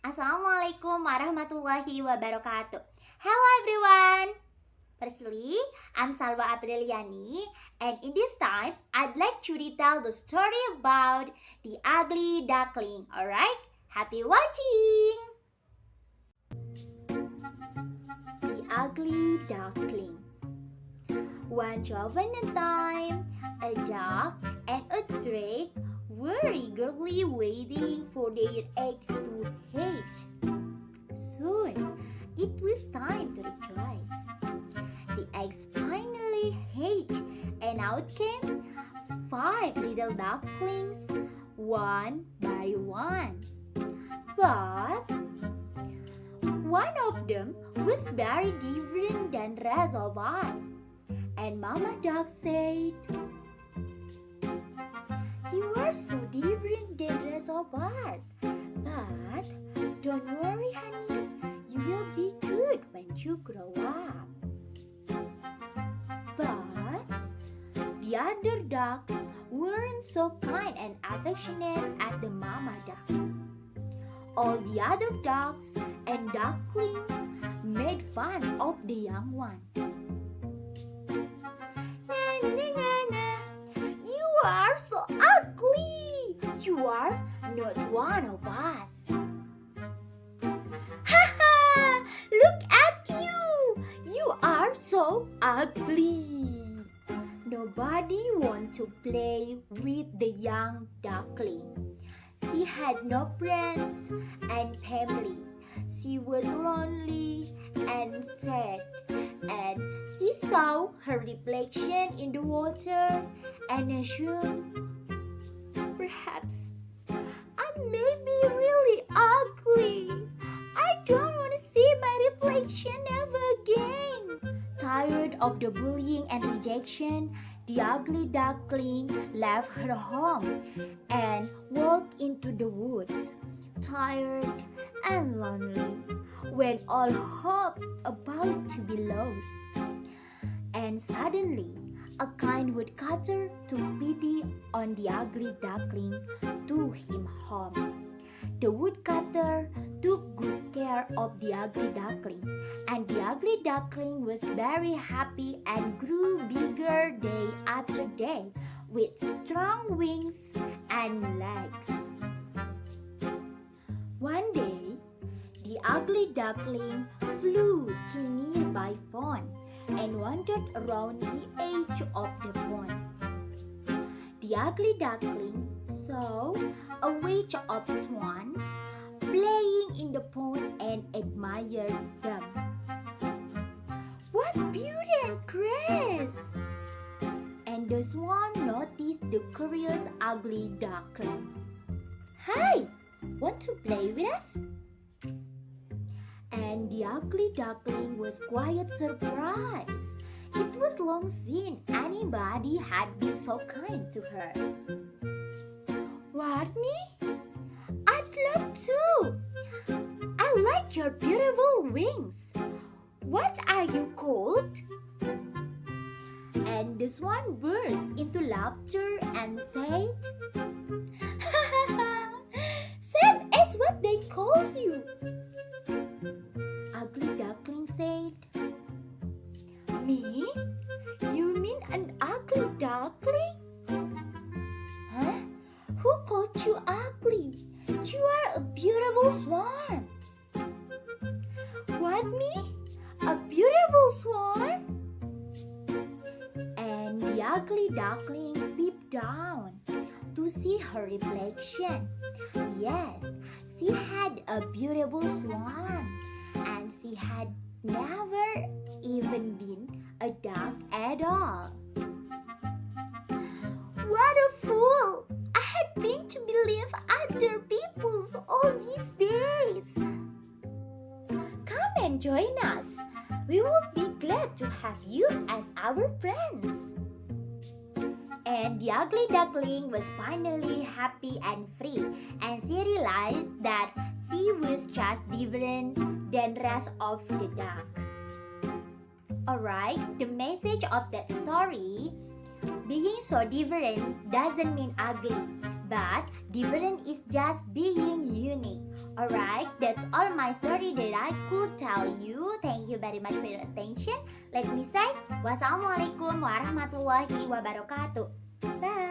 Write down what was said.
Assalamualaikum warahmatullahi wabarakatuh. Hello everyone. Firstly, I'm Salwa Apriliani, and in this time, I'd like to retell the story about the ugly duckling. Alright, happy watching. The ugly duckling. Once upon a time, a duck and a drake were eagerly waiting for their eggs to hatch. Soon, it was time to rejoice. The eggs finally hatched, and out came 5 little ducklings, one by one. But one of them was very different than the rest of us. And Mama Duck said, "You are so different than the rest of us. But don't worry, honey. You will be good when you grow up." But the other ducks weren't so kind and affectionate as the Mama Duck. All the other ducks and ducklings made fun of the young one. "You are so ugly! You are not one of us." "Ha ha! Look at you! You are so ugly!" Nobody wanted to play with the young duckling. She had no friends and family. She was lonely and sad, and she saw her reflection in the water and assumed, "Perhaps I may be really ugly. I don't want to see my reflection ever again." Tired of the bullying and rejection, the ugly duckling left her home and walked into the woods, tired and lonely, when all hope about to be lost. And suddenly, a kind woodcutter took pity on the ugly duckling, took him home. The woodcutter took good care of the ugly duckling, and the ugly duckling was very happy and grew bigger day after day with strong wings and legs. One day, the ugly duckling flew to nearby pond and wandered around the edge of the pond. The ugly duckling saw a witch of swans playing in the pond and admired them. "What beauty and grace!" And the swan noticed the curious ugly duckling. "Hi! Want to play with us?" And the ugly duckling was quite surprised. It was long since anybody had been so kind to her. "What, me? I'd love to. I like your beautiful wings. What are you called?" And the swan burst into laughter and said, "Same as what they call you." Ugly duckling said, "Me? You mean an ugly duckling?" "Huh? Who called you ugly? You are a beautiful swan." "What, me? A beautiful swan?" And the ugly duckling peeped down to see her reflection. Yes, she had a beautiful swan, and she had never even been a duck at all. "What a fool! I had been to believe other people's all these days." "Come and join us. We will be glad to have you as our friends." And the ugly duckling was finally happy and free, and she realized that she was just different than the rest of the duck. Alright, the message of that story, being so different doesn't mean ugly, but different is just being unique. Alright, that's all my story that I could tell you. Thank you very much for your attention. Let me say, wassalamualaikum warahmatullahi wabarakatuh. Bye.